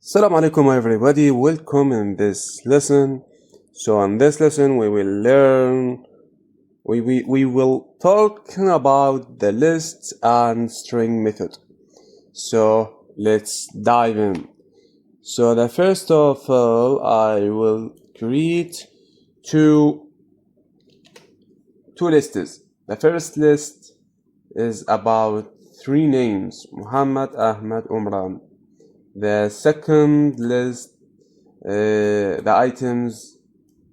Assalamu alaikum everybody, welcome in this lesson. So in this lesson we will talk about the list and string method. So let's dive in. So the first of all, I will create two lists. The first list is about three names: Muhammad, Ahmed, Umran. The second list, the items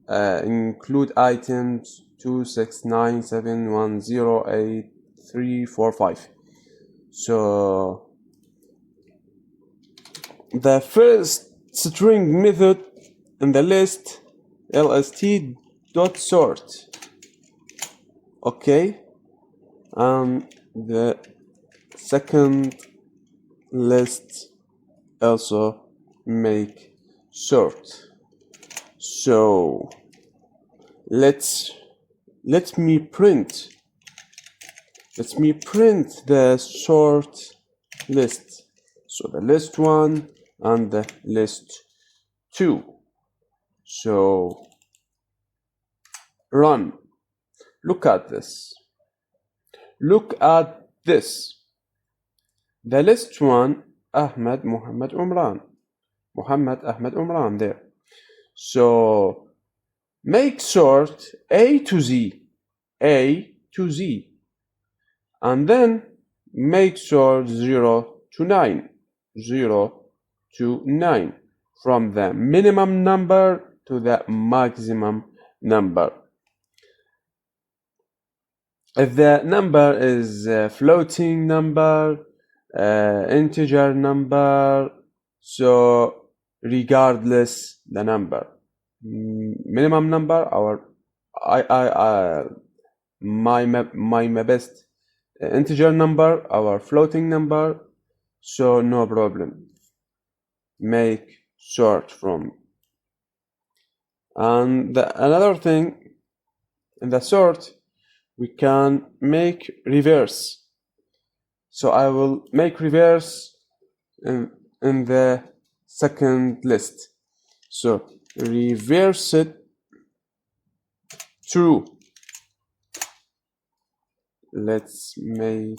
include items 26971083345. So the first string method in the list, lst.sort. Okay, and the second list also make sort. So let me print the sort list. So the list 1 and the list 2. So run. Look at this. The list 1, Ahmed, Muhammad, Umran. Muhammad, Ahmed, Umran there. So make sort A to Z, and then make sort 0 to 9, from the minimum number to the maximum number. If the number is a floating number, integer number, so regardless the number, minimum number or my best integer number or floating number, so no problem, make sort from. And another thing, in the sort we can make reverse. So I will make reverse in the second list. So reverse it true. Let's make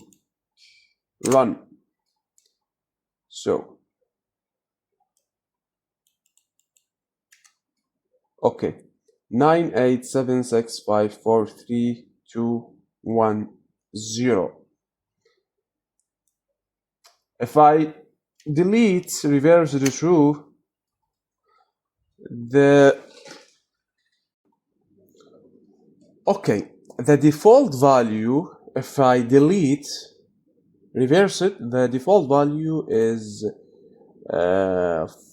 run. So okay, 98765432110. If I delete reverse the true, the default value, if I delete reverse it, the default value is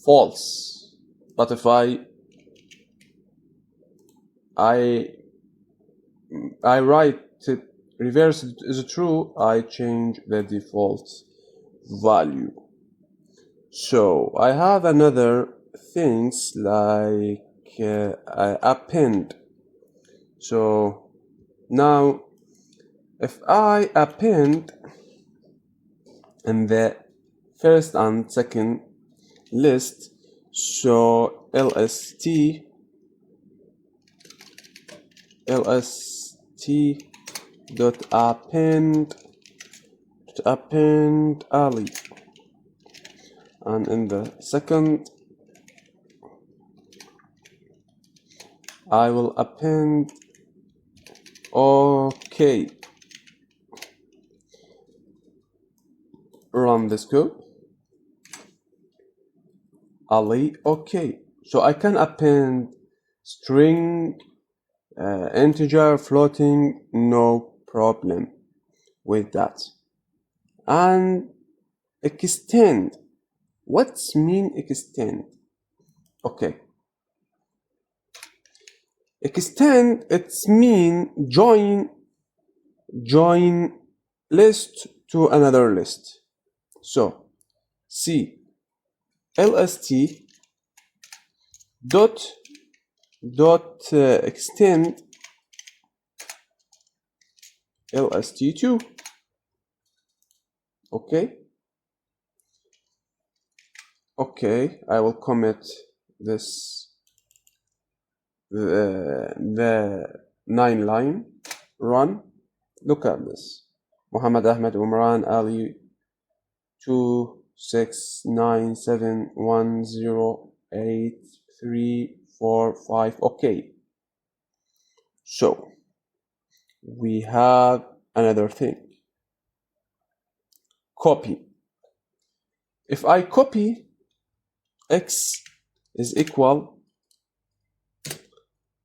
false. But if I write it reverse it is true, I change the default value. So I have another things like append. So now if I append in the first and second list, so lst dot append Ali, and in the second I will append okay. Run this code. Ali, okay. So I can append string, integer, floating, no problem with that. And extend. What's mean extend? Okay. Extend, it's mean join list to another list. So see lst dot extend lst2. Okay, Okay, I will commit this, the 9 line, run. Look at this. Muhammad Ahmed Umran Ali 26971083455. Okay. So we have another thing. Copy. If I copy, x is equal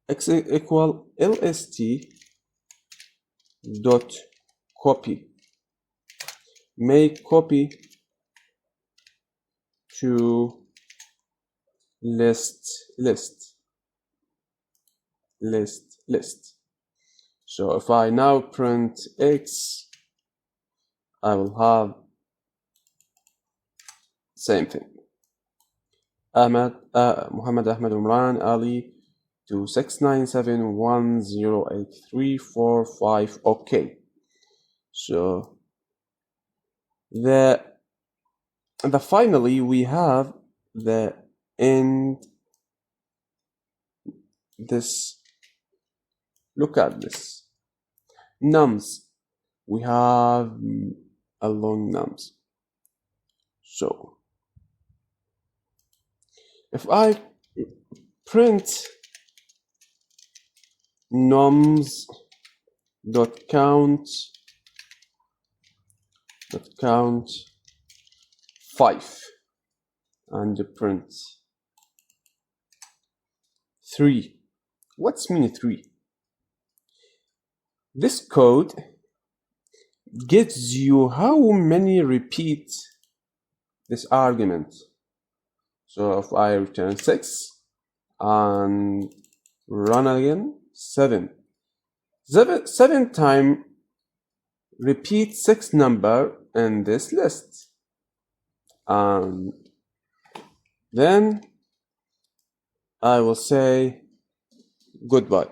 lst dot copy. Make copy to list. So if I now print x, I will have same thing. Muhammad Ahmed Umran Ali 26971083455. Okay. So the finally we have the end. This, look at this nums. We have a long nums. So if I print nums dot count 5 and print 3. What's mean 3? This code gives you how many repeat this argument. So if I return 6 and run again, 7 time repeat 6 number in this list, and then I will say goodbye.